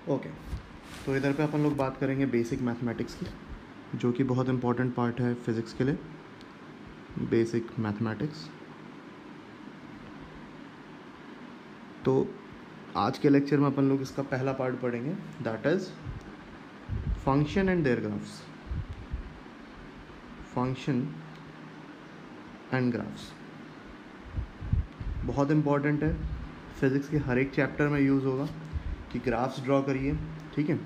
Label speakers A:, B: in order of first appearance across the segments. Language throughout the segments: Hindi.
A: ओके, तो इधर पे अपन लोग बात करेंगे बेसिक मैथमेटिक्स की, जो कि बहुत इंपॉर्टेंट पार्ट है फिज़िक्स के लिए। Basic mathematics. तो आज के लेक्चर में अपन लोग इसका पहला पार्ट पढ़ेंगे, that is function and their graphs. Function and graphs बहुत इंपॉर्टेंट है, फिज़िक्स के हर एक चैप्टर में यूज़ होगा कि ग्राफ्स ड्रॉ करिए, ठीक है।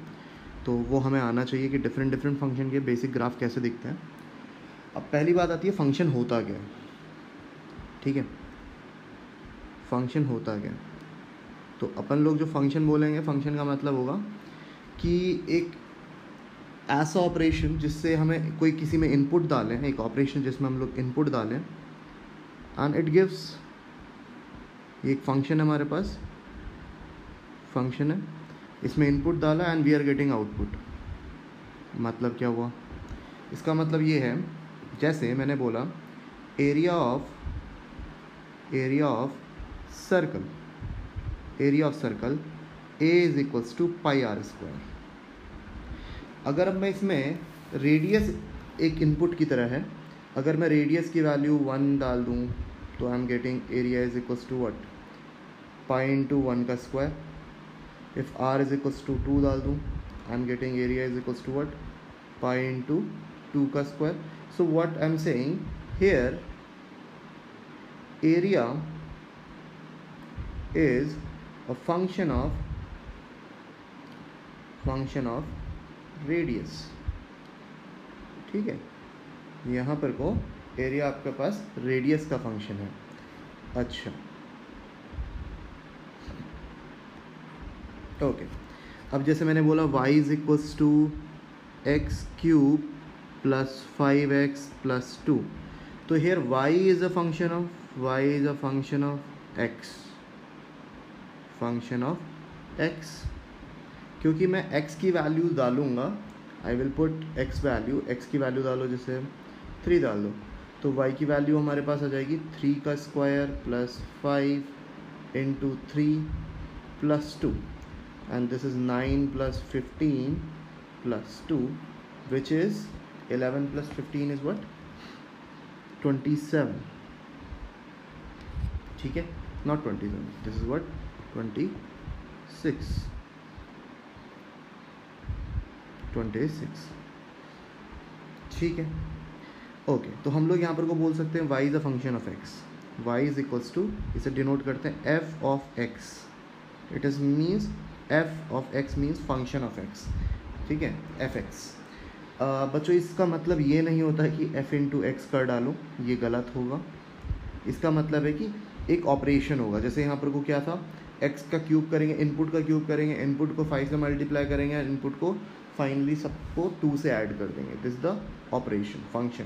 A: तो वो हमें आना चाहिए कि डिफरेंट फंक्शन के बेसिक ग्राफ कैसे दिखते हैं। अब पहली बात आती है फंक्शन होता क्या है, ठीक है। फंक्शन होता क्या है, तो अपन लोग जो फंक्शन बोलेंगे, फंक्शन का मतलब होगा कि एक ऐसा ऑपरेशन जिससे हमें कोई किसी में इनपुट डालें, एक ऑपरेशन जिसमें हम लोग इनपुट डालें एंड इट गिव्स, ये एक फंक्शन है हमारे पास, फंक्शन है, इसमें इनपुट डाला and we are getting output. मतलब क्या हुआ, इसका मतलब ये है, जैसे मैंने बोला area of circle A is equals to pi r square. अगर अब मैं इसमें रेडियस एक इनपुट की तरह है, अगर मैं रेडियस की वैल्यू 1 डाल दूँ तो I am getting area is equals to what, pi into 1 का square. If r is equals to 2 डाल दूँ, I am getting area is equals to what, pi into 2 का square. So what I am saying here, area is a function of radius, ठीक है। यहाँ पर को एरिया आपके पास रेडियस का फंक्शन है। अच्छा, ओके। अब जैसे मैंने बोला y is equals to x cube plus 5x plus 2, तो here y is a function of x, function of x, क्योंकि मैं x की वैल्यू डालूँगा, I will put x value, x की वैल्यू डालो, जैसे 3 डाल दो, तो y की वैल्यू हमारे पास आ जाएगी 3 का square plus 5 into 3 plus 2, and this is 9 plus 15 plus 2 which is 11 plus 15 is what, 27, ठीक है, नॉट 27, दिस इज़ व्हाट 26, ठीक है। ओके, तो हम लोग यहाँ पर को बोल सकते हैं y is a function of x, y is equals to, इसे डिनोट करते हैं f of x, it is means f of x means function of x, ठीक है, fx। बच्चों इसका मतलब ये नहीं होता है कि f इंटू एक्स कर डालो, ये गलत होगा। इसका मतलब है कि एक ऑपरेशन होगा, जैसे यहाँ पर को क्या था, x का क्यूब करेंगे, इनपुट का क्यूब करेंगे, इनपुट को 5 से मल्टीप्लाई करेंगे, इनपुट को फाइनली सबको 2 से ऐड कर देंगे, दिस द ऑपरेशन फंक्शन,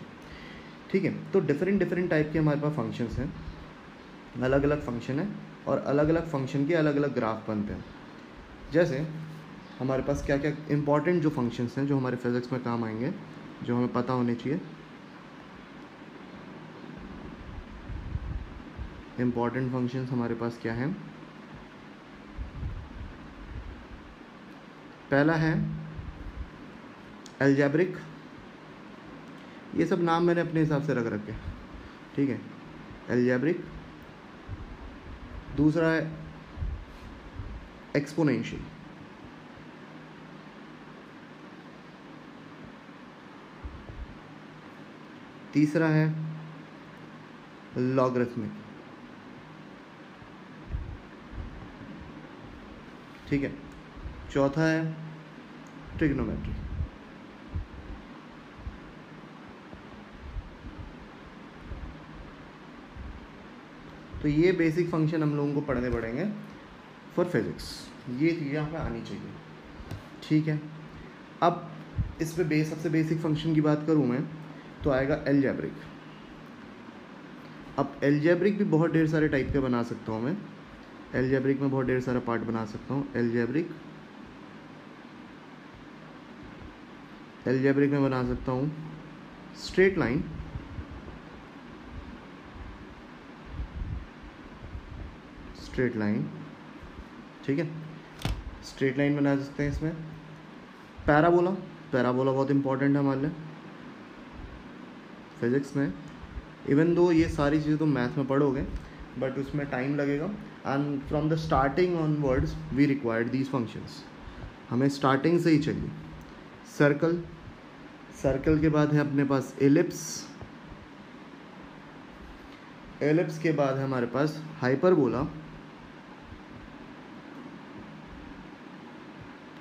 A: ठीक है। तो डिफरेंट टाइप के हमारे पास फंक्शंस हैं, अलग अलग फंक्शन है, और अलग अलग फंक्शन के अलग अलग ग्राफ बनते हैं। जैसे हमारे पास क्या क्या इंपॉर्टेंट जो फंक्शंस हैं जो हमारे फिजिक्स में काम आएंगे, जो हमें पता होने चाहिए। इंपॉर्टेंट फंक्शंस हमारे पास क्या हैं, पहला है अलजेब्रिक, ये सब नाम मैंने अपने हिसाब से रख रखे, ठीक है, अलजेब्रिक। दूसरा है एक्सपोनेंशियल, तीसरा है लॉगरिथमिक, ठीक है, चौथा है ट्रिग्नोमेट्री। तो ये बेसिक फंक्शन हम लोगों को पढ़ने पड़ेंगे फॉर फिजिक्स, ये चीज़ें यहाँ पे आनी चाहिए, ठीक है। अब इस पे सबसे बेसिक फंक्शन की बात करूँ मैं, तो आएगा अलजेब्रिक। अब अलजेब्रिक भी बहुत ढेर सारे टाइप के बना सकता हूँ मैं, अलजेब्रिक में बहुत ढेर सारा पार्ट बना सकता हूँ। अलजेब्रिक में बना सकता हूँ स्ट्रेट लाइन, ठीक है, स्ट्रेट लाइन बना सकते हैं इसमें। पैराबोला, पैराबोला बहुत इंपॉर्टेंट है हमारे लिए फिज़िक्स में। इवन दो ये सारी चीज़ें तो मैथ में पढ़ोगे बट उसमें टाइम लगेगा। And from the starting onwards we required these functions, हमें स्टार्टिंग से ही चाहिए। सर्कल, सर्कल के बाद है अपने पास एलिप्स, एलिप्स के बाद है हमारे पास hyperbola,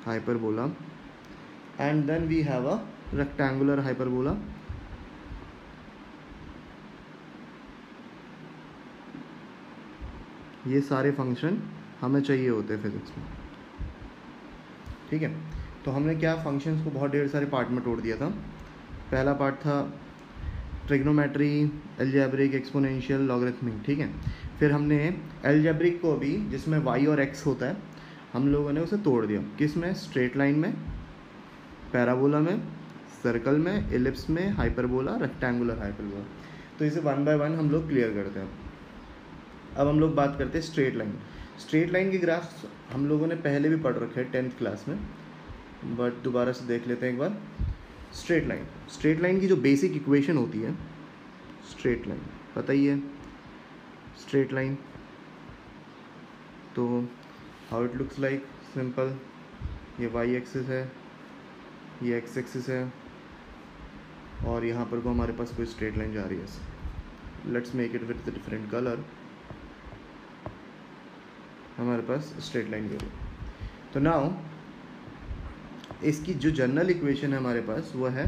A: hyperbola and then we have a rectangular hyperbola. ये सारे फंक्शन हमें चाहिए होते हैं फिजिक्स में, ठीक है। तो हमने क्या फंक्शंस को बहुत ढेर सारे पार्ट में तोड़ दिया था। पहला पार्ट था ट्रिग्नोमेट्री, एल्जेब्रिक, एक्सपोनेंशियल, लॉगरिथमिक, ठीक है। फिर हमने एल्जेब्रिक को भी, जिसमें y और x होता है, हम लोगों ने उसे तोड़ दिया। किस में? स्ट्रेट लाइन में, पैराबोला में, सर्कल में, एलिप्स में, हाइपरबोला, रेक्टेंगुलर हाइपरबोला। तो इसे वन बाय वन हम लोग क्लियर करते हैं। अब हम लोग बात करते हैं स्ट्रेट लाइन। स्ट्रेट लाइन की ग्राफ्स हम लोगों ने पहले भी पढ़ रखे हैं 10th क्लास में, बट दोबारा से देख लेते हैं एक बार। स्ट्रेट लाइन, स्ट्रेट लाइन की जो बेसिक इक्वेशन होती है, स्ट्रेट लाइन पता ही है, स्ट्रेट लाइन तो how it looks like, simple, ये y एक्सिस है, ये x एक्सिस है, और यहाँ पर को हमारे पास कोई स्ट्रेट लाइन जा रही है। Let's make it with different colour. हमारे पास स्ट्रेट लाइन जा रही है। तो नाउ इसकी जो जनरल इक्वेशन है हमारे पास वो है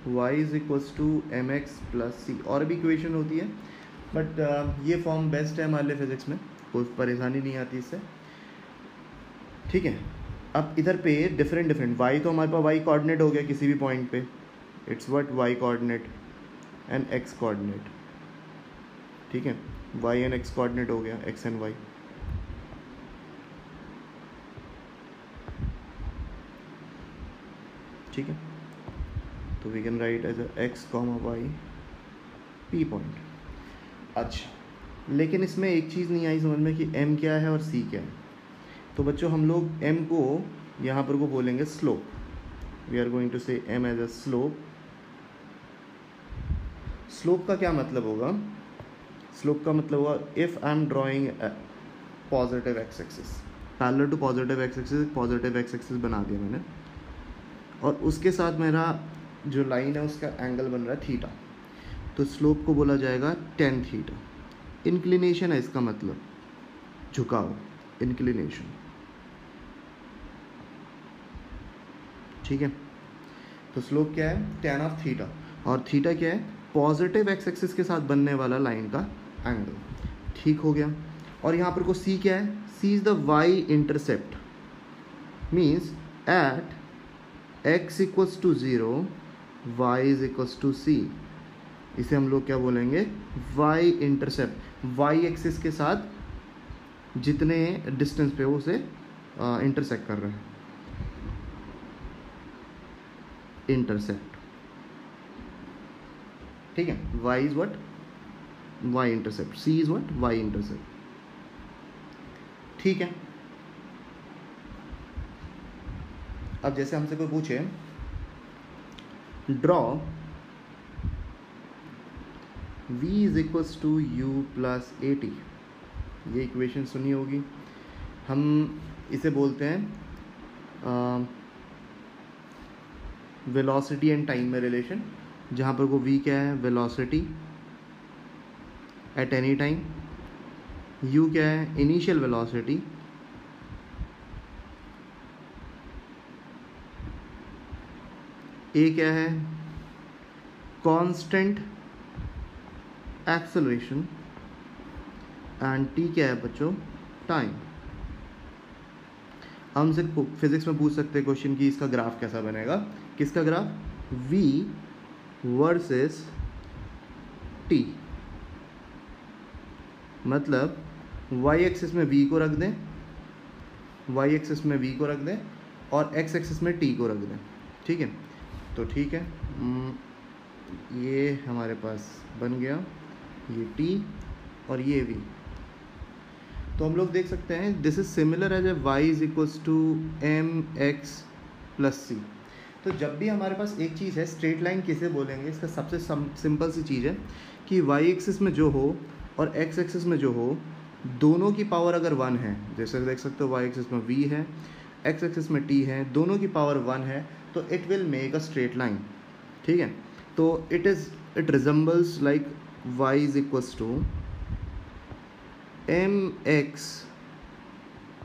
A: y is equals to mx plus c। और भी इक्वेशन होती है बट ये फॉर्म बेस्ट है हमारे लिए फिजिक्स में, कोई परेशानी नहीं आती इससे, ठीक है। अब इधर पे डिफरेंट डिफरेंट y, तो हमारे पास y कोऑर्डिनेट हो गया किसी भी पॉइंट पे, it's what y coordinate and x coordinate, ठीक है। y एंड x कोऑर्डिनेट हो गया, x एंड y। ठीक है, तो we can write as x, y p point. अच्छा, लेकिन इसमें एक चीज़ नहीं आई समझ में कि m क्या है और c क्या है। तो बच्चों हम लोग m को यहाँ पर को बोलेंगे slope. We are going to say m as a slope. Slope का क्या मतलब होगा? स्लोप का मतलब होगा if I am drawing positive x axis, parallel to positive x axis, positive x axis बना दिया मैंने, और उसके साथ मेरा जो लाइन है उसका एंगल बन रहा है थीटा, तो स्लोप को बोला जाएगा tan थीटा। इंक्लिनेशन है इसका मतलब, झुकाव, इंक्लिनेशन, ठीक है। तो स्लोप क्या है? tan ऑफ थीटा, और थीटा क्या है? पॉजिटिव एक्स एक्सिस के साथ बनने वाला लाइन का एंगल, ठीक हो गया। और यहाँ पर को c क्या है? c is the y intercept, means at x equals to 0 y is equals to c। इसे हम लोग क्या बोलेंगे? y इंटरसेप्ट, y एक्सिस के साथ जितने डिस्टेंस पे वो उसे इंटरसेक्ट कर रहा है, इंटरसेप्ट, ठीक है। y is what? y intercept, c is what? y intercept, ठीक है। अब जैसे हमसे कोई पूछे draw v is equals to u plus a t, ये इक्वेशन सुनी होगी। हम इसे बोलते हैं वेलोसिटी एंड टाइम में रिलेशन, जहाँ पर को v क्या है? Velocity at any time, u क्या है? इनिशियल वेलोसिटी, a क्या है? कांस्टेंट एक्सेलरेशन, एंड t क्या है बच्चों? टाइम। हमसे फिजिक्स में पूछ सकते हैं क्वेश्चन की इसका ग्राफ कैसा बनेगा? किसका ग्राफ? v वर्सेस t, मतलब y एक्सिस में v को रख दें, y एक्सिस में v को रख दें, और x एक्सिस में t को रख दें, ठीक है। तो ठीक है, ये हमारे पास बन गया, ये t और ये v। तो हम लोग देख सकते हैं this is similar as a y is equals to m x plus c. तो जब भी हमारे पास एक चीज़ है, स्ट्रेट लाइन किसे बोलेंगे, इसका सबसे सिंपल सी चीज़ है कि वाई एक्सिस में जो हो और एक्स एक्सिस में जो हो, दोनों की पावर अगर 1 है, जैसे देख सकते हो वाई एक्सिस में v है, एक्स एक्सिस में t है, दोनों की पावर 1 है, तो it will make a straight line. ठीक है, तो it resembles like y is equals to m x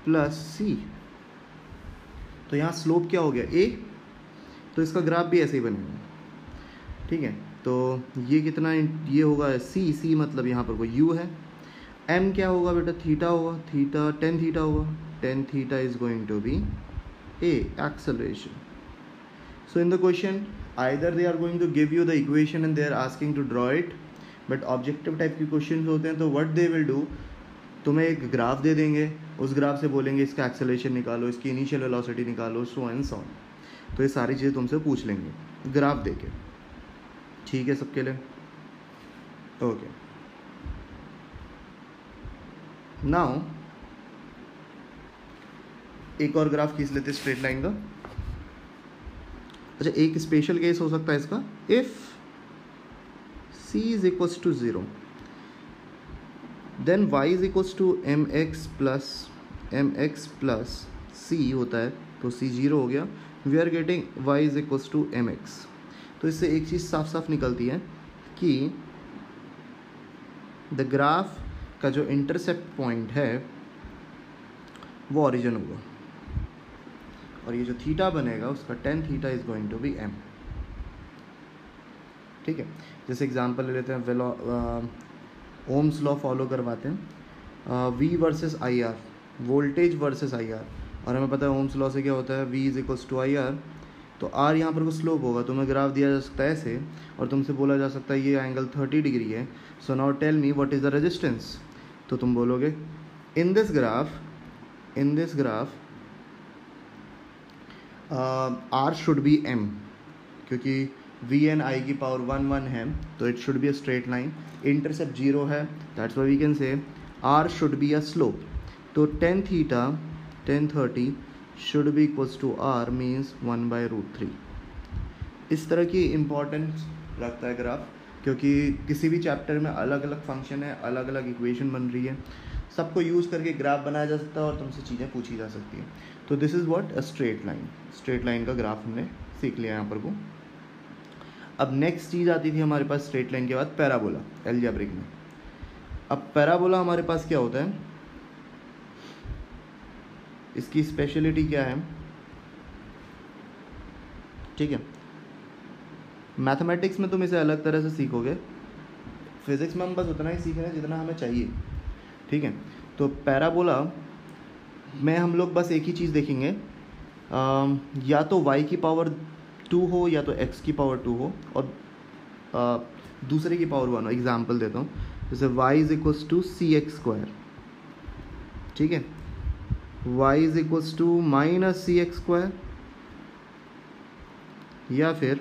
A: plus c. तो यहाँ स्लोप क्या हो गया a, तो इसका ग्राफ भी ऐसे ही बनेगा। ठीक है, तो ये कितना, ये होगा c मतलब यहाँ पर कोई u है, m क्या होगा बेटा, थीटा होगा, थीटा टेन थीटा होगा, tan theta is going to be a acceleration. So in the question either they are going to give you the equation and they are asking to draw it, but objective type के questions होते हैं तो what they will do, तुम्हें एक ग्राफ दे देंगे, उस ग्राफ से बोलेंगे इसका एक्सेलरेशन निकालो, इसकी इनिशियल वेलोसिटी निकालो, सो एंड सो ऑन। तो ये सारी चीज़ें तुमसे पूछ लेंगे ग्राफ देके। ठीक है सबके लिए, ओके। नाउ एक और ग्राफ खींच लेते स्ट्रेट लाइन का। अच्छा, एक स्पेशल केस हो सकता है इसका, if c is equals to 0 then y is equals to mx plus c होता है, तो c 0 हो गया, we are getting y is equals to mx। तो इससे एक चीज़ साफ साफ निकलती है कि द ग्राफ का जो इंटरसेप्ट पॉइंट है वो ओरिजिन होगा, और ये जो थीटा बनेगा उसका tan theta is going to be m। ठीक है, जैसे एग्जांपल ले लेते हैं, ओम्स लॉ फॉलो करवाते हैं, v versus I R, voltage versus I R, और हमें पता है ओम्स लॉ से क्या होता है, v is equals to i r, तो r यहाँ पर को स्लोप होगा, तुम्हें ग्राफ दिया जा सकता है ऐसे, और तुमसे बोला जा सकता है ये एंगल 30 डिग्री है, so now tell me what is the resistance. तो तुम बोलोगे in this graph r should be m, क्योंकि v एंड i की पावर 1 1 है, तो it should be a straight line, intercept 0 है, that's why we can say r should be a slope. तो tan theta 1030 should be equals to r means 1/√3। इस तरह की इम्पोर्टेंस रखता है ग्राफ, क्योंकि किसी भी चैप्टर में अलग अलग फंक्शन है, अलग अलग इक्वेशन बन रही है, सबको यूज़ करके ग्राफ बनाया जा सकता है और तुमसे चीज़ें पूछी जा सकती हैं। तो this is what a straight line. Straight line का ग्राफ हमने सीख लिया यहाँ पर को। अब नेक्स्ट चीज़ आती थी हमारे पास स्ट्रेट लाइन के बाद पैराबोला अलजेब्रिक में। अब पैराबोला हमारे पास क्या होता है, इसकी स्पेशलिटी क्या है, ठीक है, मैथमेटिक्स में तुम इसे अलग तरह से सीखोगे, फिज़िक्स में हम बस उतना ही सीख रहे हैं जितना हमें चाहिए। ठीक है, तो पैराबोला में हम लोग बस एक ही चीज़ देखेंगे, या तो y की पावर 2 हो या तो x की पावर 2 हो और दूसरे की पावर 1 हो। एग्जाम्पल देता हूँ, जैसे y is equals to cx², ठीक है, y is equals to minus cx², या फिर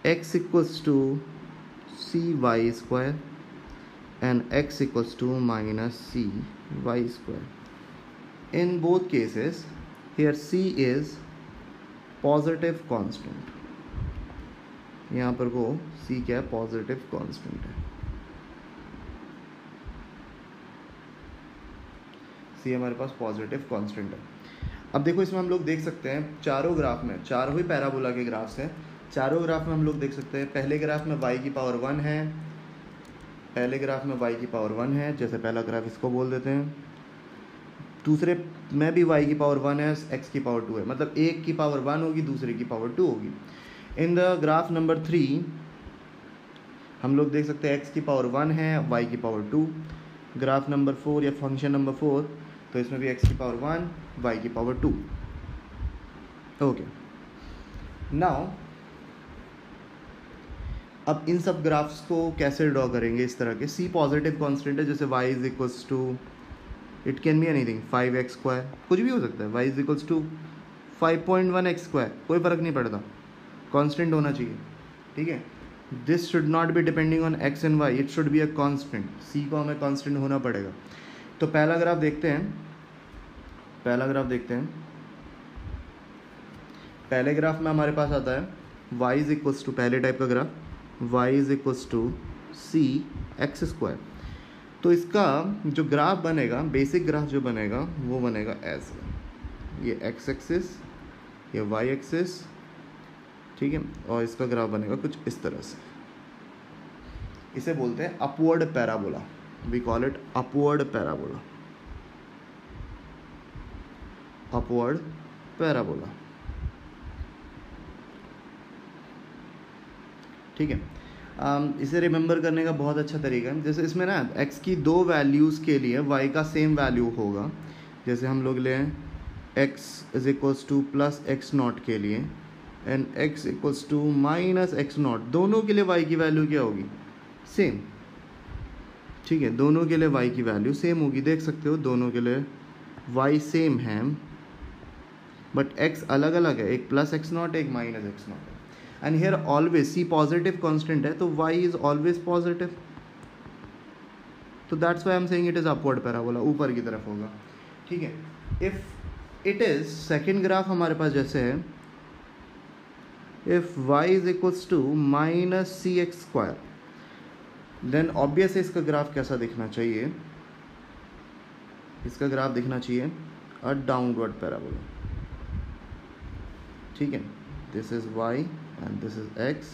A: x equals to cy² and x equals to minus cy². In both cases, here c is positive constant. यहाँ पर को c क्या है, पॉजिटिव कांस्टेंट है। c हमारे पास पॉजिटिव कांस्टेंट है। अब देखो इसमें हम लोग देख सकते हैं चारों ग्राफ में, चारों ही पैराबोला के ग्राफ्स हैं, चारों ग्राफ में हम लोग देख सकते हैं पहले ग्राफ में y की पावर 1 है, पहले ग्राफ में y की पावर 1 है, जैसे पहला ग्राफ इसको बोल देते हैं, दूसरे में भी y की पावर 1 है, x की पावर 2 है, मतलब एक की पावर 1 होगी, दूसरे की पावर 2 होगी। इन द ग्राफ नंबर 3 हम लोग देख सकते हैं x की पावर 1 है, y की पावर 2। ग्राफ नंबर 4 या फंक्शन नंबर 4, तो इसमें भी x की पावर 1, y की पावर 2। ओके, नाउ अब इन सब ग्राफ्स को कैसे ड्रॉ करेंगे इस तरह के। c पॉजिटिव कांस्टेंट है, जैसे y is equals to, it can be anything, 5x², कुछ भी हो सकता है, y is equals to 5.1x², कोई फ़र्क नहीं पड़ता, कांस्टेंट होना चाहिए। ठीक है, this should not be depending on x and y, it should be a constant. C को हमें कांस्टेंट होना पड़ेगा। तो पहला ग्राफ देखते हैं, पहले ग्राफ में हमारे पास आता है y इज इक्वल्स टू, पहले टाइप का graph, y is equals to c x square. तो इसका जो ग्राफ बनेगा, बेसिक ग्राफ जो बनेगा वो बनेगा ऐसे, ये एक्स एक्सिस, ये वाई एक्सिस, ठीक है, और इसका ग्राफ बनेगा कुछ इस तरह से। इसे बोलते हैं upward parabola, we call it upward parabola, upward parabola, ठीक है। इसे रिमेंबर करने का बहुत अच्छा तरीका है, जैसे इसमें ना x की दो वैल्यूज़ के लिए y का सेम वैल्यू होगा। जैसे हम लोग लें x is equals to plus x not के लिए and x equals to minus x not, दोनों के लिए y की वैल्यू क्या होगी, सेम, ठीक है, दोनों के लिए y की वैल्यू सेम होगी। देख सकते हो दोनों के लिए y सेम है, बट x अलग अलग है, एक प्लस एक्स नॉट, एक माइनस एक्स नॉट है। And here always c positive constant है, तो y इज ऑलवेज पॉजिटिव, तो that's why I am saying it is upward parabola, ऊपर की तरफ होगा, ठीक है। If it is second graph हमारे पास जैसे है, if y is equals to minus c x square, then obvious इसका ग्राफ कैसा दिखना चाहिए, इसका ग्राफ दिखना चाहिए अ डाउनवर्ड पैराबोला, ठीक है। This is y and this is x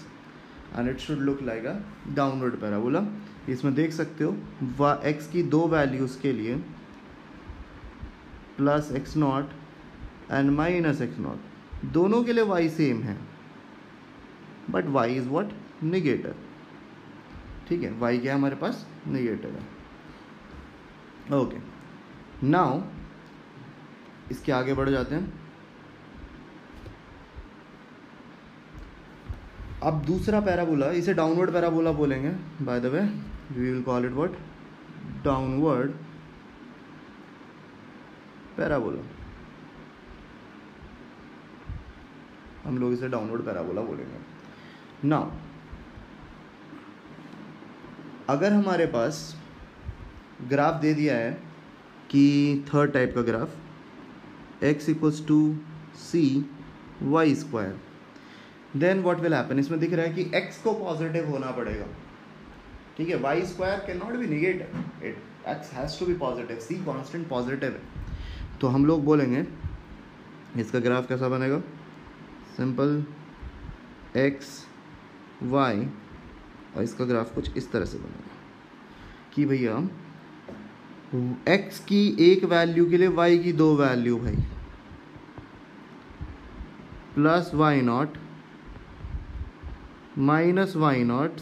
A: and it should look like a downward parabola। इसमें देख सकते हो x की दो वैल्यूज़ के लिए plus x not and minus x not, दोनों के लिए y सेम है, but y is what, negative, ठीक है, y क्या है हमारे पास, निगेटिव है। ओके, नाउ इसके आगे बढ़ जाते हैं। अब दूसरा पैराबोला, इसे डाउनवर्ड पैराबोला बोलेंगे, by the way we will call it what, downward parabola, हम लोग इसे डाउनवर्ड पैराबोला बोलेंगे। नाउ अगर हमारे पास ग्राफ दे दिया है कि थर्ड टाइप का graph, x equals to c y square, then what will happen, इसमें दिख रहा है कि x को पॉजिटिव होना पड़ेगा, ठीक है, y square can not be negative, it x has to be positive, c constant positive है। तो हम लोग बोलेंगे इसका ग्राफ कैसा बनेगा, सिंपल x y, और इसका ग्राफ कुछ इस तरह से बनेगा कि भैया x की एक वैल्यू के लिए y की दो वैल्यू, भाई plus y not minus y not,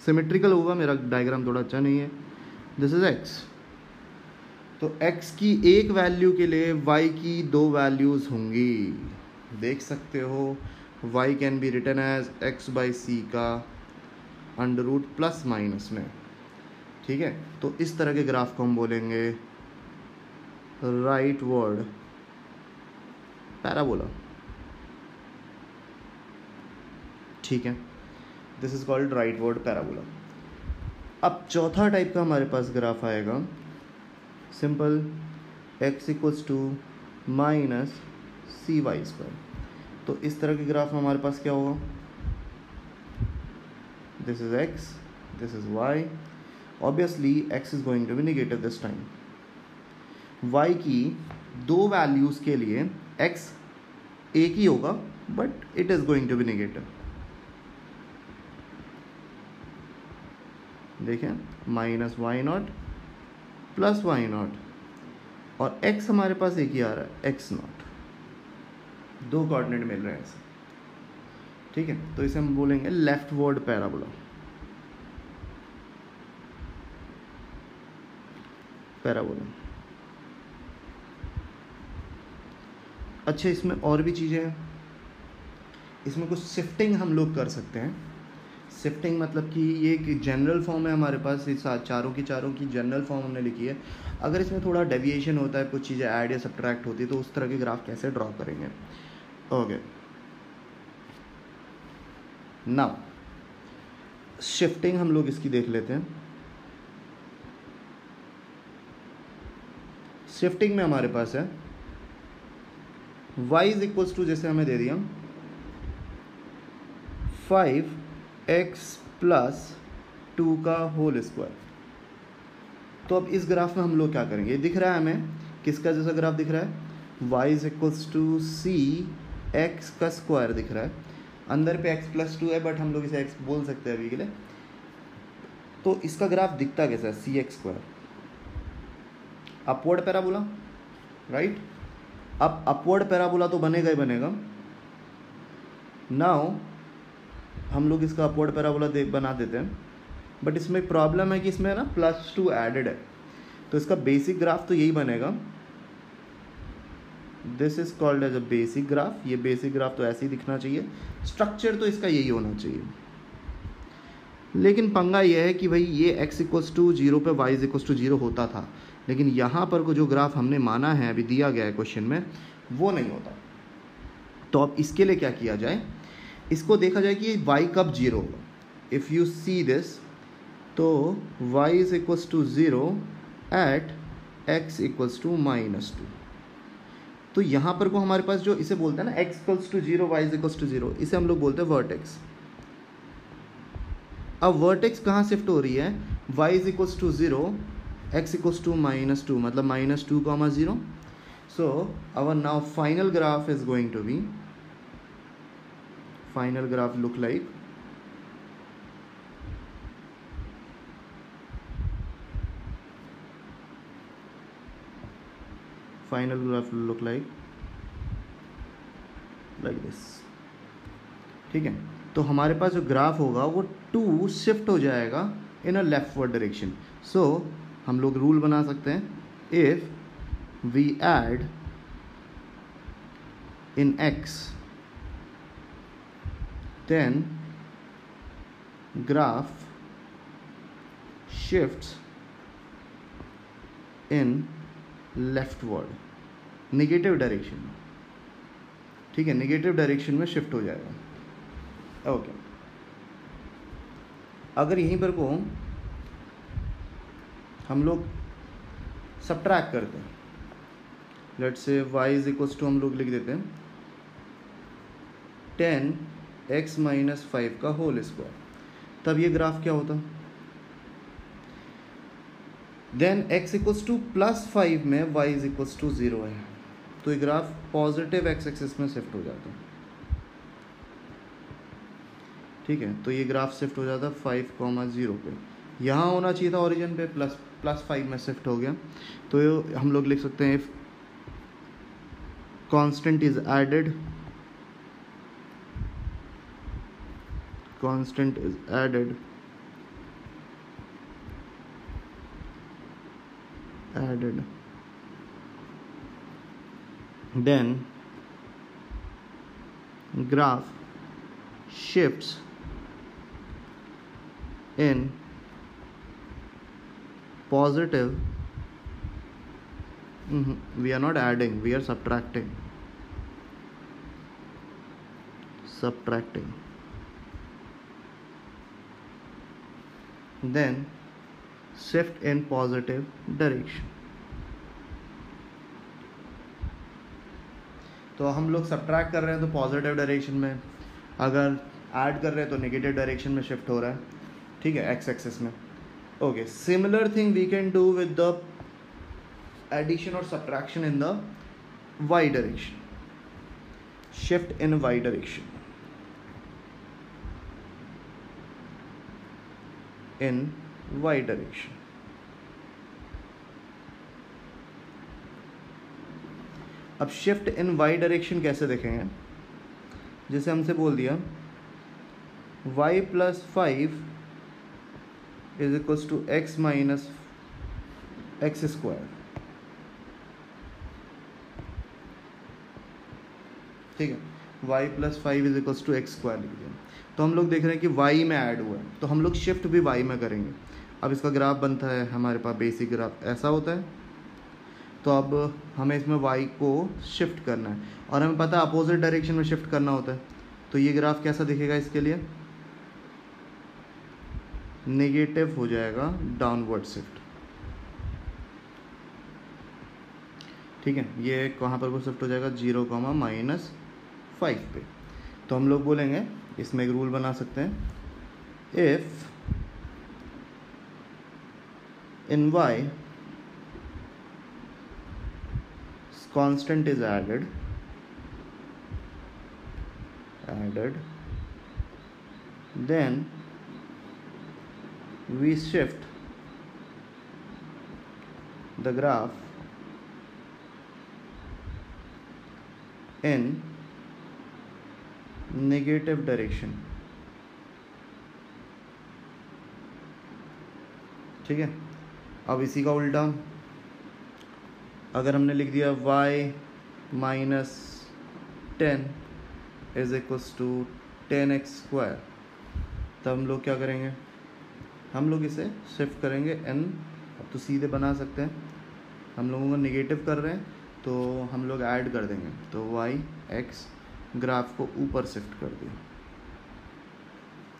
A: symmetrical होगा, मेरा डायग्राम थोड़ा अच्छा नहीं है, दिस इज x। तो x की एक वैल्यू के लिए y की दो वैल्यूज़ होंगी, देख सकते हो y can be written as x by C का अंडर रूट प्लस माइनस में, ठीक है। तो इस तरह के ग्राफ को हम बोलेंगे राइट वर्ड पैराबोला, ठीक है, this is called rightward parabola. अब चौथा टाइप का हमारे पास ग्राफ आएगा, simple x equals to minus c y square. तो इस तरह के ग्राफ में हमारे पास क्या होगा, this is x, this is y, obviously x is going to be negative this time. y की दो वैल्यूज़ के लिए x एक ही होगा, but it is going to be negative, देखें minus y not plus y not, और x हमारे पास एक ही आ रहा है, एक्स नॉट, दो कोऑर्डिनेट मिल रहे हैं ऐसे, ठीक है। तो इसे हम बोलेंगे लेफ्ट वर्ड पैराबोला, अच्छा, इसमें और भी चीज़ें हैं, इसमें कुछ शिफ्टिंग हम लोग कर सकते हैं। शिफ्टिंग मतलब कि ये एक जनरल फॉर्म है हमारे पास, इस चारों की जनरल फॉर्म हमने लिखी है। अगर इसमें थोड़ा डेविएशन होता है, कुछ चीज़ें ऐड या सब्ट्रैक्ट होती है, तो उस तरह के ग्राफ कैसे ड्रॉ करेंगे। ओके, नाउ शिफ्टिंग हम लोग इसकी देख लेते हैं। शिफ्टिंग में हमारे पास है y इज इक्वल्स टू, जैसे हमें दे दिया 5x प्लस 2 का होल स्क्वायर। तो अब इस ग्राफ में हम लोग क्या करेंगे, दिख रहा है हमें किसका जैसा ग्राफ दिख रहा है, y is equals to c x का स्क्वायर दिख रहा है, अंदर पे x प्लस 2 है बट हम लोग इसे x बोल सकते हैं अभी के लिए। तो इसका ग्राफ दिखता कैसा है, C x square, upward parabola, right. अब अपवर्ड पैराबोला तो बनेगा ही बनेगा। नाउ हम लोग इसका अपवर्ड पैराबोला बना देते हैं, बट इसमें प्रॉब्लम है कि इसमें ना +2 एडेड है, तो इसका बेसिक ग्राफ तो यही बनेगा। This is called as a basic graph. ये बेसिक ग्राफ तो ऐसे ही दिखना चाहिए, स्ट्रक्चर तो इसका यही होना चाहिए। लेकिन पंगा ये है कि भाई ये x इक्वल्स टू 0 पे y इक्वल्स टू 0 होता था, लेकिन यहाँ पर को जो ग्राफ हमने माना है अभी दिया गया है क्वेश्चन में, वो नहीं होता। तो अब इसके लिए क्या किया जाए, इसको देखा जाए कि y कब 0 होगा। इफ़ यू सी दिस, तो y is equals to 0 at x equals to -2। तो यहाँ पर को हमारे पास जो इसे बोलते हैं ना x equals to 0 y equals to 0, इसे हम लोग बोलते हैं वर्टेक्स। अब वर्टेक्स कहाँ शिफ्ट हो रही है, y is equals to 0 x equals to -2, मतलब -2, 0। So our now final graph is going to be, final graph look like this, ठीक है। तो हमारे पास जो ग्राफ होगा वो 2 शिफ्ट हो जाएगा इन अ लेफ्टवर्ड डायरेक्शन। सो हम लोग रूल बना सकते हैं, if we add in x then graph shifts in leftward negative direction, ठीक है, नेगेटिव डायरेक्शन में शिफ्ट हो जाएगा। ओके, अगर यहीं पर को हम लोग सब्ट्रैक्ट करते हैं, let's say y is equals to हम लोग लिख देते हैं 10x - 5 का होल स्क्वायर, तब ये ग्राफ क्या होता, देन x इक्वल्स टू +5 में y इज इक्वल्स टू 0 है, तो ये ग्राफ पॉजिटिव x एक्सिस में शिफ्ट हो जाता है, ठीक है। तो ये ग्राफ शिफ्ट हो जाता है 5,0 पे, यहाँ होना चाहिए था ओरिजिन पे, +5 में शिफ्ट हो गया। तो हम लोग लिख सकते हैं if constant is added, then graph shifts in positive, we are not adding, we are subtracting, then shift in positive direction। तो हम लोग सब्ट्रैक्ट कर रहे हैं तो पॉजिटिव डायरेक्शन में, अगर ऐड कर रहे हैं तो नेगेटिव डायरेक्शन में शिफ्ट हो रहा है, ठीक है, एक्स एक्सिस में। Okay, similar thing we can do with the addition और subtraction in the y direction, shift in y direction, in y direction. अब शिफ्ट इन वाई डायरेक्शन कैसे देखेंगे, जैसे हमसे बोल दिया y + 5 is equals to x - x square, ठीक है, y + 5 is equals to x square लिख दिया। तो हम लोग देख रहे हैं कि y में ऐड हुआ है, तो हम लोग शिफ्ट भी y में करेंगे। अब इसका ग्राफ बनता है हमारे पास, बेसिक ग्राफ ऐसा होता है। तो अब हमें इसमें y को शिफ्ट करना है और हमें पता है अपोजिट डायरेक्शन में शिफ्ट करना होता है। तो ये ग्राफ कैसा दिखेगा इसके लिए, नेगेटिव हो जाएगा डाउनवर्ड शिफ्ट। ठीक है, ये कहाँ पर वो शिफ्ट हो जाएगा 0,-5 पे। तो हम लोग बोलेंगे, इसमें एक रूल बना सकते हैं, if in y constant is added then we shift the graph in negative direction। ठीक है, अब इसी का उल्टा, अगर हमने लिख दिया y -10 is equals to 10x², तब हम लोग क्या करेंगे, हम लोग इसे शिफ्ट करेंगे n। अब तो सीधे बना सकते हैं, हम लोगों को नेगेटिव कर रहे हैं तो हम लोग ऐड कर देंगे, तो y x ग्राफ को ऊपर शिफ्ट कर दिया।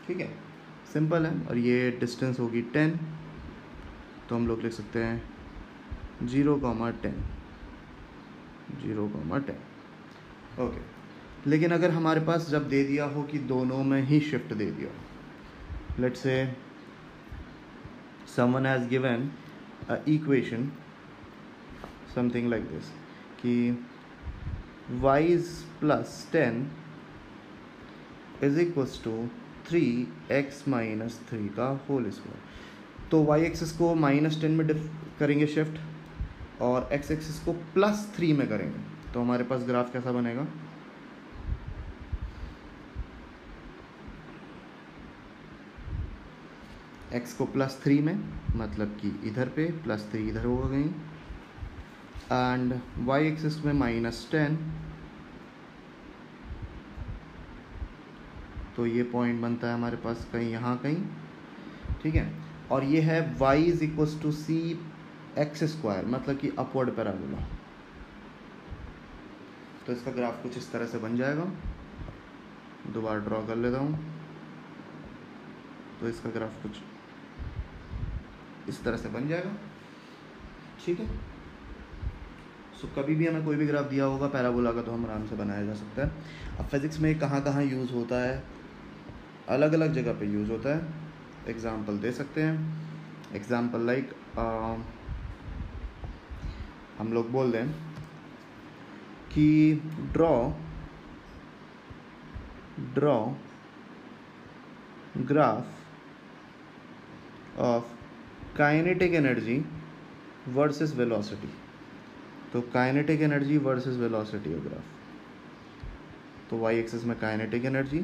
A: ठीक है, सिंपल है। और ये डिस्टेंस होगी 10, तो हम लोग लिख सकते हैं 0,10 ओके। लेकिन अगर हमारे पास जब दे दिया हो कि दोनों में ही शिफ्ट दे दिया, let's say someone has given a equation something like this कि y is +10 is equals to 3x - 3 का होल स्क्वायर। तो y एक्सिस को -10 में करेंगे शिफ्ट और x एक्सिस को +3 में करेंगे, तो हमारे पास ग्राफ कैसा बनेगा, x को +3 में, मतलब कि इधर पे +3 इधर होगा कहीं, एंड y एक्सिस में -10, तो ये पॉइंट बनता है हमारे पास कहीं यहाँ कहीं। ठीक है, और ये है y is equals to c x², मतलब कि अपवर्ड पैराबोला। तो इसका ग्राफ कुछ इस तरह से बन जाएगा, दोबारा ड्रॉ कर लेता हूँ। तो इसका ग्राफ कुछ इस तरह से बन जाएगा। ठीक है, सो कभी भी हमें कोई भी ग्राफ दिया होगा पैराबोला का तो हम आराम से बनाया जा सकता है। अब फिजिक्स में कहाँ कहाँ यूज़ होता है, अलग अलग जगह पे यूज़ होता है। एग्जाम्पल दे सकते हैं, एग्जाम्पल लाइक हम लोग बोल दें कि draw graph of kinetic energy versus velocity. तो काइनेटिक एनर्जी वर्सेस वेलोसिटी है ग्राफ। तो वाई एक्सिस में काइनेटिक एनर्जी,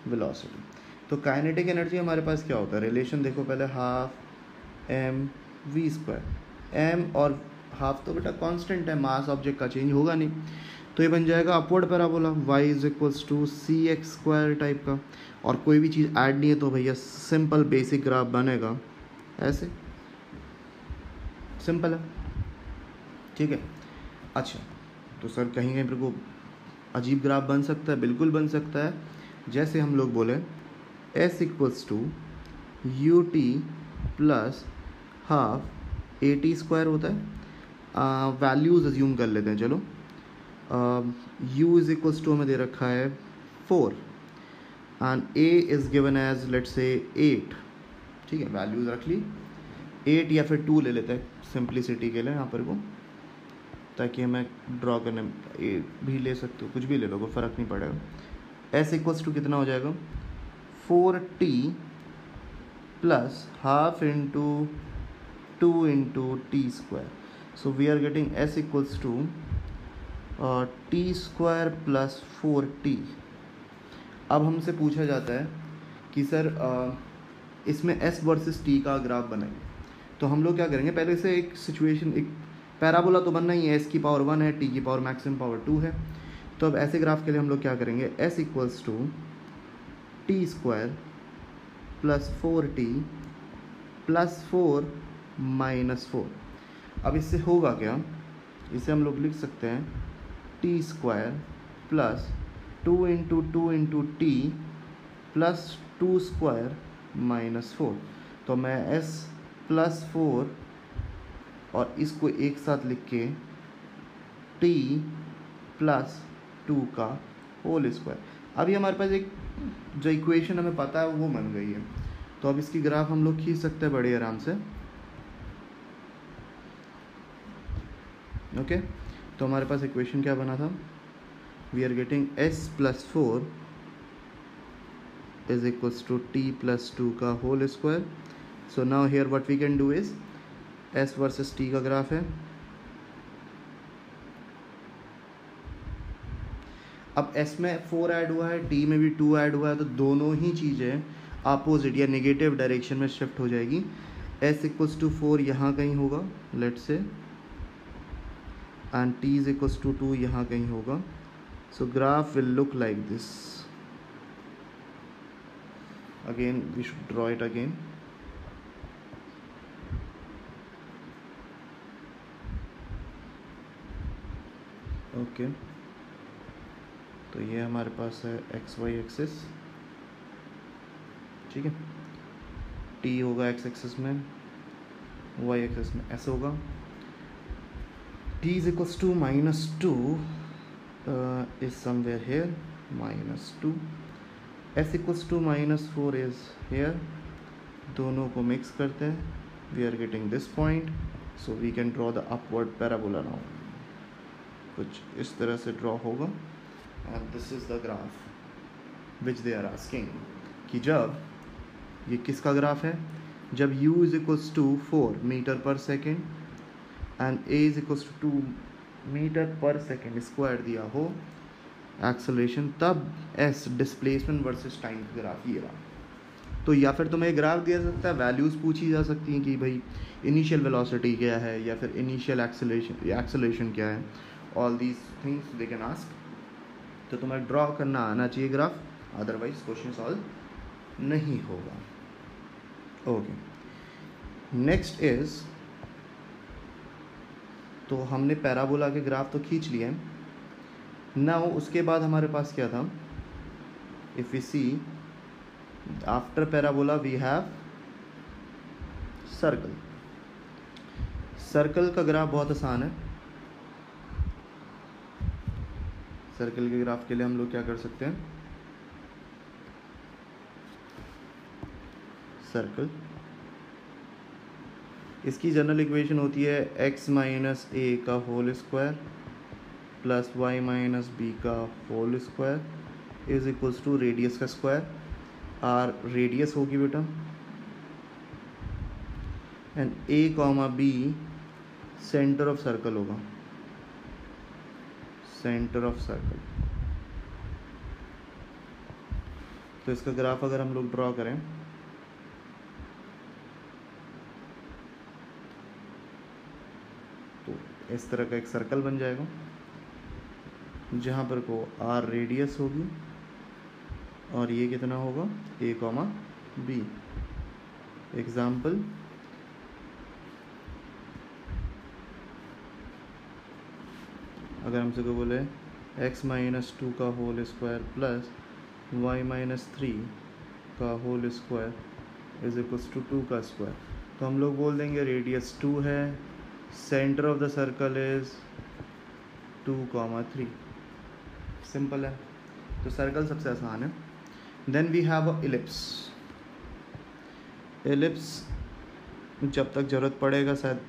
A: वेलोसिटी। तो काइनेटिक एनर्जी हमारे पास क्या होता है, रिलेशन देखो पहले, हाफ mv²। m और हाफ तो बेटा कांस्टेंट है, मास ऑब्जेक्ट का चेंज होगा नहीं, तो ये बन जाएगा upward parabola y is equals to cx² type का। और कोई भी चीज़ ऐड नहीं है तो भैया सिंपल बेसिक ग्राफ बनेगा ऐसे, सिंपल है। ठीक है, अच्छा तो सर कहीं कहीं पर को अजीब ग्राफ बन सकता है, बिल्कुल बन सकता है। जैसे हम लोग बोले s equals to ut plus half at² होता है। वैल्यूज़ अज्यूम कर लेते हैं, चलो। u इज इक्वल्स टू हमें दे रखा है 4 and a is given as let's say 8। ठीक है, वैल्यूज़ रख ली, 8 या फिर 2 ले लेते हैं सिंप्लिसिटी के लिए यहाँ पर को, ताकि हमें ड्रॉ करने भी ले सकते हो, कुछ भी ले लो, कोई फ़र्क नहीं पड़ेगा। s इक्वल्स टू कितना हो जाएगा 4t plus half into 2 into t²। So we are getting s equals to t² plus 4t। अब हमसे पूछा जाता है कि सर इसमें s वर्सेस t का ग्राफ बनाएंगे, तो हम लोग क्या करेंगे, पहले से एक सिचुएशन, एक पैराबोला तो बनना ही है, s की पावर 1 है, t की पावर मैक्सिमम पावर 2 है। तो अब ऐसे ग्राफ के लिए हम लोग क्या करेंगे, s equals to t² plus 4t plus 4 minus 4। अब इससे होगा क्या, इसे हम लोग लिख सकते हैं t² plus 2 into 2 into T plus 2² minus 4। तो मैं s+4 और इसको एक साथ लिख के t+2 का होल स्क्वायर। अभी हमारे पास एक जो इक्वेशन हमें पता है वो बन गई है, तो अब इसकी ग्राफ हम लोग खींच सकते हैं बड़े आराम से। ओके, तो हमारे पास इक्वेशन क्या बना था, we are getting s+4 is equals to t+2 का whole square. So now here what we can do is s versus t का ग्राफ है। अब s में 4 ऐड हुआ है, t में भी 2 ऐड हुआ है, तो दोनों ही चीज़ें अपोजिट या नेगेटिव डायरेक्शन में शिफ्ट हो जाएगी। s=4 यहाँ कहीं होगा लेट से, एंड t=2 यहाँ कहीं होगा। So graph will look like this. Again we should draw it again. Okay, तो ये हमारे पास है एक्स वाई एक्सिस, ठीक है। t होगा x एक्सिस में, y एक्सिस में s होगा। t is equals to -2 is somewhere here, -2, s equals to -4 is here। दोनों को मिक्स करते हैं, we are getting this point, so we can draw the upward parabola now। कुछ इस तरह से ड्रॉ होगा, and this is the graph which they are asking कि जब ये किसका ग्राफ है, जब u is equals to 4 metre per second and a is equals to 2 metre per second square दिया हो एक्सेलरेशन, तब s डिस्प्लेसमेंट वर्सेस टाइम का ग्राफ ये रहा। तो या फिर तुम्हें ग्राफ दिया जा सकता है, वैल्यूज़ पूछी जा सकती हैं कि भाई इनिशियल वेलोसिटी क्या है या फिर इनिशियल एक्सेलरेशन क्या है, all these things they can ask. तो तुम्हें ड्रॉ करना आना चाहिए ग्राफ, अदरवाइज क्वेश्चन सॉल्व नहीं होगा। ओके, नेक्स्ट इज, तो हमने पैराबोला के ग्राफ तो खींच लिए हैं। नाउ उसके बाद हमारे पास क्या था, if we see after parabola we have circle. Circle का ग्राफ बहुत आसान है। सर्कल के ग्राफ के लिए हम लोग क्या कर सकते हैं, सर्कल, इसकी जनरल इक्वेशन होती है x माइनस ए का whole square plus y minus b का whole square is equals to radius का स्क्वायर। आर रेडियस होगी बेटा, and a comma b centre of circle होगा, सेंटर ऑफ सर्कल। तो इसका ग्राफ अगर हम लोग ड्रॉ करें, तो इस तरह का एक सर्कल बन जाएगा जहाँ पर को आर रेडियस होगी और ये कितना होगा a कॉमा बी। एग्जाम्पल, अगर हमसे को बोले x माइनस 2 का whole square plus y minus 3 का whole square is equals to 2 का स्क्वायर, तो हम लोग बोल देंगे रेडियस 2 है, centre of the circle is 2,3। Simple है, तो सर्कल सबसे आसान है। Then we have a ellipse. Ellipse जब तक ज़रूरत पड़ेगा शायद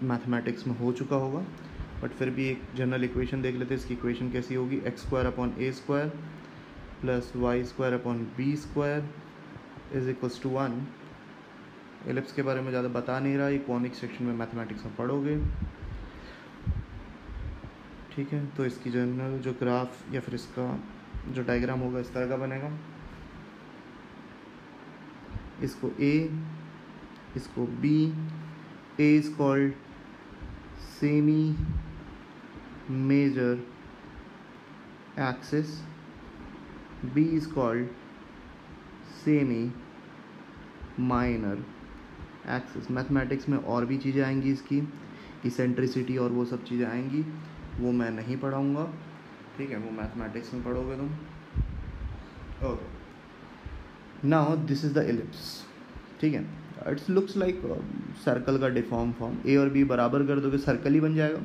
A: मैथमेटिक्स में हो चुका होगा, बट फिर भी एक जनरल इक्वेशन देख लेते हैं। इसकी इक्वेशन कैसी होगी, x square upon a square plus y square upon b square is equals to 1। Ellipse के बारे में ज़्यादा बता नहीं रहा, ये कॉनिक सेक्शन में मैथमेटिक्स में पढ़ोगे, ठीक है। तो इसकी जनरल जो ग्राफ या फिर इसका जो डायग्राम होगा इस तरह का बनेगा। इसको ए, इसको b, a is called semi major axis, b is called semi minor axis. Mathematics में और भी चीज़ें आएंगी, इसकी इसेंट्रिसिटी और वो सब चीज़ें आएंगी, वो मैं नहीं पढ़ाऊँगा, ठीक है, वो मैथमेटिक्स में पढ़ोगे तुम। Okay, now this is the ellipse, ठीक है। इट्स लुक्स लाइक सर्कल का डिफॉर्म फॉर्म। ए और बी बराबर कर दोगे सर्कल ही बन जाएगा,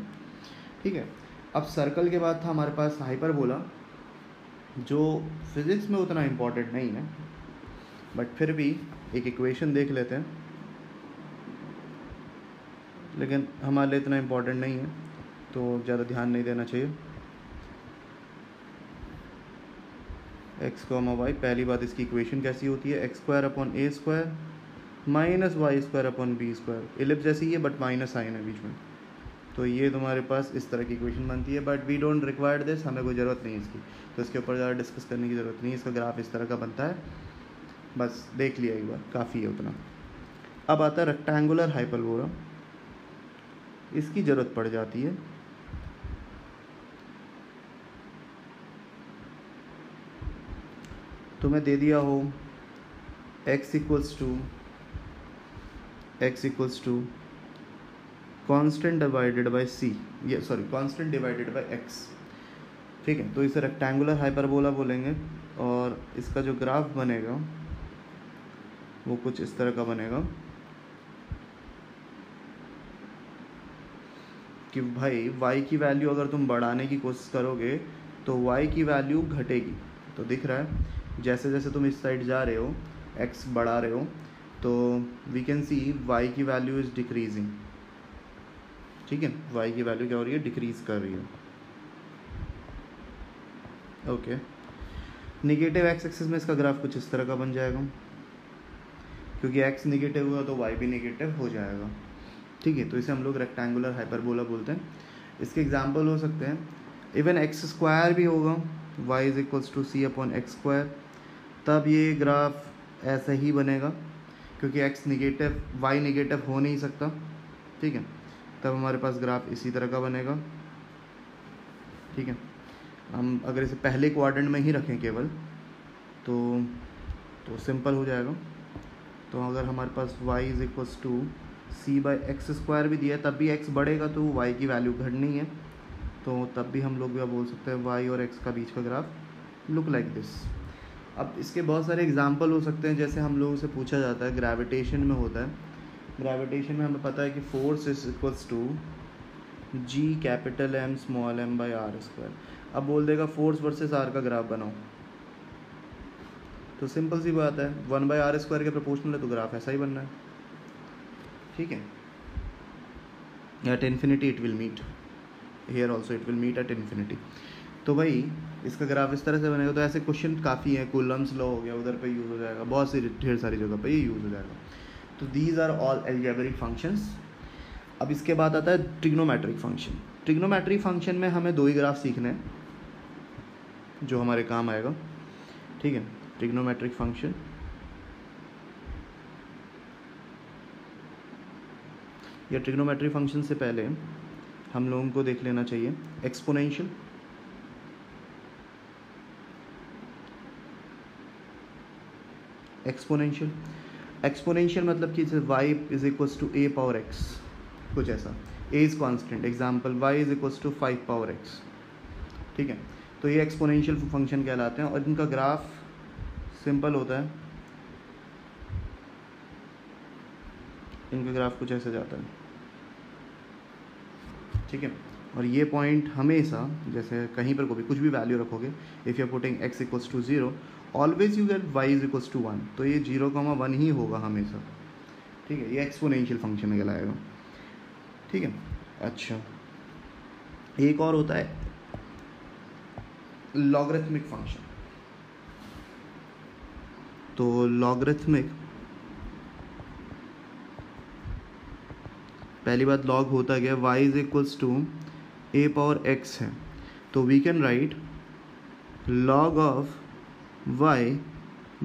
A: ठीक है। अब सर्कल के बाद था हमारे पास हाइपरबोला, जो फिज़िक्स में उतना इम्पोर्टेंट नहीं है, बट फिर भी एक इक्वेशन देख लेते हैं, लेकिन हमारे लिए इतना इम्पोर्टेंट नहीं है तो ज़्यादा ध्यान नहीं देना चाहिए। एक्स कॉमा वाई, पहली बात इसकी इक्वेशन कैसी होती है, x square upon a square minus y square upon b square. Ellipse जैसी है बट माइनस साइन है बीच में, तो ये तुम्हारे पास इस तरह की इक्वेशन बनती है। But we don't require this, हमें कोई ज़रूरत नहीं है इसकी, तो इसके ऊपर ज़्यादा डिस्कस करने की ज़रूरत नहीं है। इसका ग्राफ इस तरह का बनता है, बस देख लिया एक बार, काफ़ी है उतना। अब आता है रेक्टेंगुलर हाइपरबोला, इसकी ज़रूरत पड़ जाती है। तो मैं दे दिया हो x equals to constant divided by c, ये sorry constant divided by x, ठीक है। तो इसे रेक्टेंगुलर हाइपरबोला बोलेंगे, और इसका जो ग्राफ बनेगा वो कुछ इस तरह का बनेगा कि भाई y की वैल्यू अगर तुम बढ़ाने की कोशिश करोगे तो y की वैल्यू घटेगी। तो दिख रहा है जैसे जैसे तुम इस साइड जा रहे हो, x बढ़ा रहे हो, तो वी कैन सी y की वैल्यू इज़ डिक्रीजिंग, ठीक है। y की वैल्यू क्या हो रही है, डिक्रीज कर रही है, ओके। निगेटिव x एक्सिस में इसका ग्राफ कुछ इस तरह का बन जाएगा, क्योंकि x निगेटिव हुआ तो y भी निगेटिव हो जाएगा, ठीक है। तो इसे हम लोग रेक्टेंगुलर हाइपरबोला बोलते हैं। इसके एग्जाम्पल हो सकते हैं, इवन एक्स स्क्वायर भी होगा, y is equals to c upon x square, तब ये ग्राफ ऐसा ही बनेगा, क्योंकि x निगेटिव y निगेटिव हो नहीं सकता, ठीक है। तब हमारे पास ग्राफ इसी तरह का बनेगा, ठीक है। हम अगर इसे पहले क्वाड्रेंट में ही रखें केवल तो सिंपल हो जाएगा। तो अगर हमारे पास y is equals to c by x square भी दिया है, तब भी x बढ़ेगा तो y की वैल्यू घटनी है, तो तब भी हम लोग क्या बोल सकते हैं, y और x का बीच का ग्राफ लुक लाइक दिस। अब इसके बहुत सारे एग्जांपल हो सकते हैं, जैसे हम लोगों से पूछा जाता है ग्रेविटेशन में होता है, ग्रेविटेशन में हमें पता है कि force is equals to g capital M small m by r square. अब बोल देगा फोर्स वर्सेस r का ग्राफ बनाओ, तो सिंपल सी बात है 1 बाई आर स्क्वायर के प्रोपोर्शनल है, तो ग्राफ ऐसा ही बनना है, ठीक है। At infinity it will meet, here also it will meet at infinity. तो भाई इसका ग्राफ इस तरह से बनेगा। तो ऐसे क्वेश्चन काफ़ी हैं, कूलम्स लॉ हो गया, उधर पे यूज़ हो जाएगा, बहुत सी ढेर सारी जगह पे ये यूज़ हो जाएगा। तो these are all algebraic functions. अब इसके बाद आता है ट्रिग्नोमेट्रिक फंक्शन। ट्रिग्नोमेट्रिक फंक्शन में हमें दो ही ग्राफ सीखने हैं जो हमारे काम आएगा, ठीक है। ट्रिग्नोमेट्रिक फंक्शन, या ट्रिग्नोमेट्रिक फंक्शन से पहले हम लोगों को देख लेना चाहिए एक्सपोनेंशियल। एक्सपोनेंशियल मतलब कि y is equals to a power x, कुछ ऐसा, a is constant, example y is equals to 5 power x, ठीक है। तो ये एक्सपोनेंशियल फंक्शन कहलाते हैं, और इनका ग्राफ सिंपल होता है, इनका ग्राफ कुछ ऐसे जाता है, ठीक है। और ये पॉइंट हमेशा, जैसे कहीं पर को भी कुछ भी वैल्यू रखोगे, if you are putting x equals to 0 always you get y is equals to 1, तो ये 0,1 ही होगा हमेशा, ठीक है। ये एक्सपोनेंशियल फंक्शन कहलाएगा, ठीक है। अच्छा, एक और होता है लॉगरिथमिक फंक्शन। तो लॉगरिथमिक, पहली बात लॉग होता गया, y is equals to a power x है, तो we can write log of y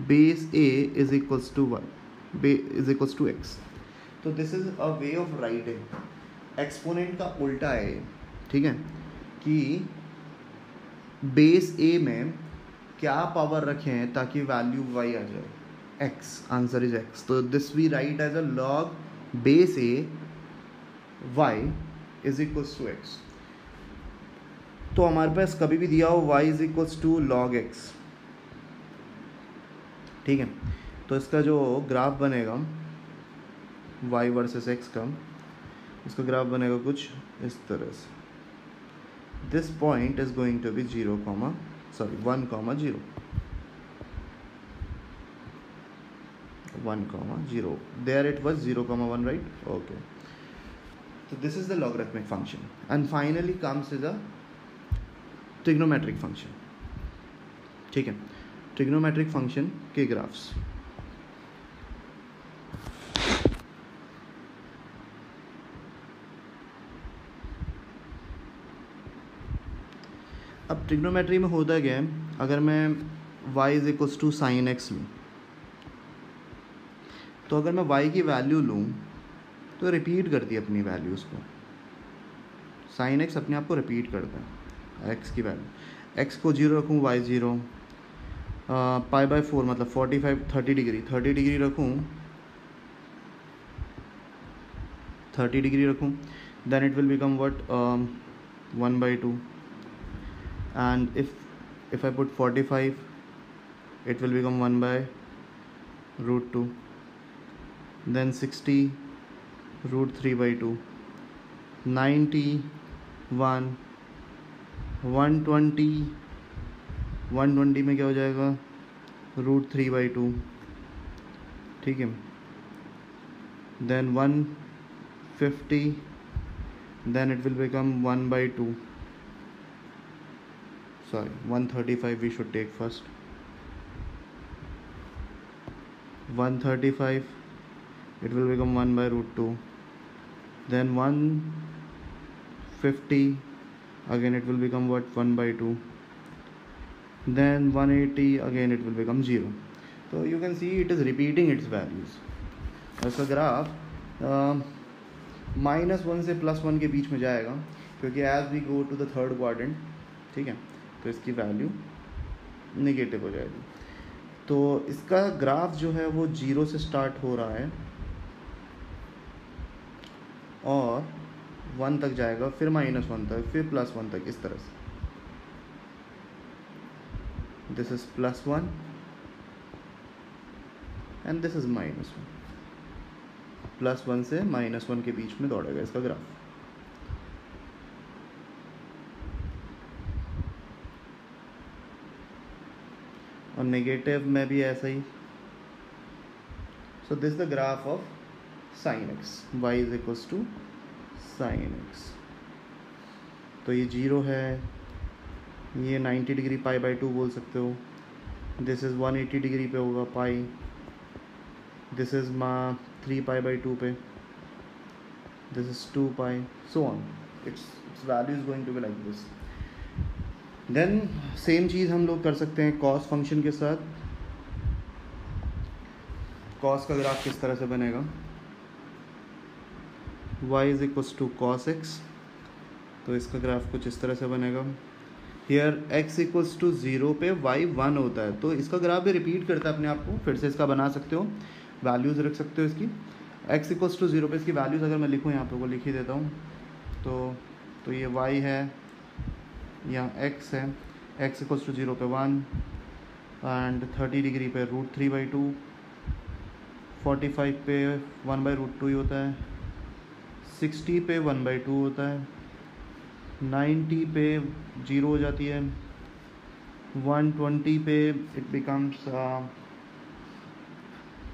A: base a is equals to y is equals to x। तो this is a way of writing. Exponent का उल्टा है, ठीक है, कि बेस a में क्या पावर रखे हैं ताकि वैल्यू y आ जाए, x, आंसर इज x। तो this we write as a log base a y is equals to x। तो हमारे पास कभी भी दिया हो y is equals to log x, ठीक है। तो इसका जो ग्राफ बनेगा वाई वर्सेस एक्स का, इसका ग्राफ बनेगा कुछ इस तरह से. This point is going to be 1, 0, 1, 0. There it was 0, 1, right? Okay. So this is the logarithmic function. And finally comes is a trigonometric function. ठीक है, trigonometric function के graphs. अब ट्रिग्नोमेट्री में होता क्या है, अगर मैं y is equals to sine x लूँ, तो अगर मैं y की वैल्यू लूँ तो रिपीट करती है अपनी वैल्यूज़ को. साइन एक्स अपने आप को रिपीट करता है x की वैल्यू. x को 0 रखूँ, y 0, π/4 मतलब 45 30 डिग्री रखूँ, 30 डिग्री रखूँ, then it will become what 1/2. and if I put 45, it will become 1/√2. then 60 √3/2, 90, 1, 120 में क्या हो जाएगा √3/2. ठीक है, then 150, then it will become 1/2. Sorry, 135 we should take first. 135, it will become 1/√2. then 150, again it will become what 1/2. then 180, again it will become 0. So you can see it is repeating its values. इसका ग्राफ -1 से +1 के बीच में जाएगा, क्योंकि as we go to the third quadrant, ठीक है, तो इसकी वैल्यू नेगेटिव हो जाएगी. तो इसका ग्राफ जो है वो 0 से स्टार्ट हो रहा है और 1 तक जाएगा, फिर -1 तक, फिर +1 तक, इस तरह से. This is +1 and this is -1. +1 से -1 के बीच में दौड़ेगा इसका ग्राफ. और नेगेटिव में भी ऐसा ही. So this the graph of sine x, y is equals to sine x. तो ये 0 है, ये 90 डिग्री π/2 बोल सकते हो. दिस इज़ 180 डिग्री पे होगा पाई. दिस इज़ 3 π/2 पे. This is 2 pi, so on. Its value is going to be like this. Then same चीज़ हम लोग कर सकते हैं कॉस फंक्शन के साथ. कॉस का ग्राफ किस तरह से बनेगा, y is equals to cos x. तो इसका ग्राफ कुछ इस तरह से बनेगा. हियर x इक्वल्स टू 0 पे y 1 होता है, तो इसका ग्राफ भी रिपीट करता है अपने आप को. फिर से इसका बना सकते हो, वैल्यूज़ रख सकते हो इसकी. x इक्वल्स टू 0 पे इसकी वैल्यूज़ अगर मैं लिखूँ, यहाँ पे वो लिख ही देता हूँ. तो ये y है, यहाँ x है. x इक्वल्स टू 0 पे 1 एंड 30 डिग्री पे √3/2, 45 पे 1/√2 ही होता है, 60 पे 1/2 होता है, 90 पे 0 हो जाती है, 120 पे इट बिकम्स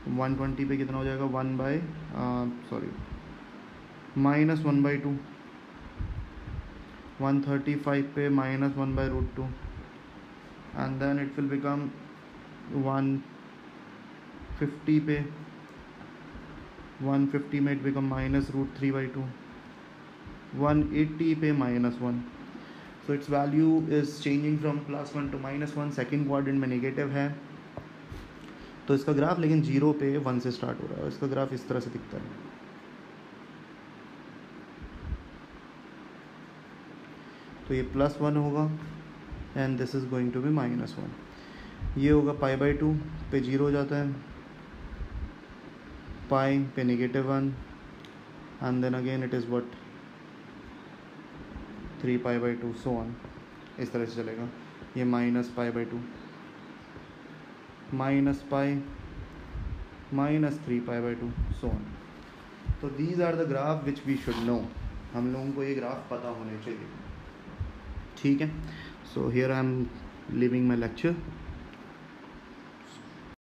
A: 120 पे कितना हो जाएगा -1/2. 135 पे -1/√2 and then it will become 150 पे 150 में it become -√3/2. 180 पे -1. So its value is changing from +1 to -1. Second quadrant में नेगेटिव है. तो इसका ग्राफ लेकिन 0 पे 1 से स्टार्ट हो रहा है. इसका ग्राफ इस तरह से दिखता है. तो ये +1 होगा and this is going to be -1. ये होगा π/2 पे 0 हो जाता है, पाई पे -1 and then again it is what 3 π/2, so on. इस तरह से चलेगा. ये -π/2, -π, -3 π/2, सो ऑन. तो these are the graph which we should know, हम लोगों को ये ग्राफ पता होने चाहिए, ठीक है। So here I am leaving my lecture.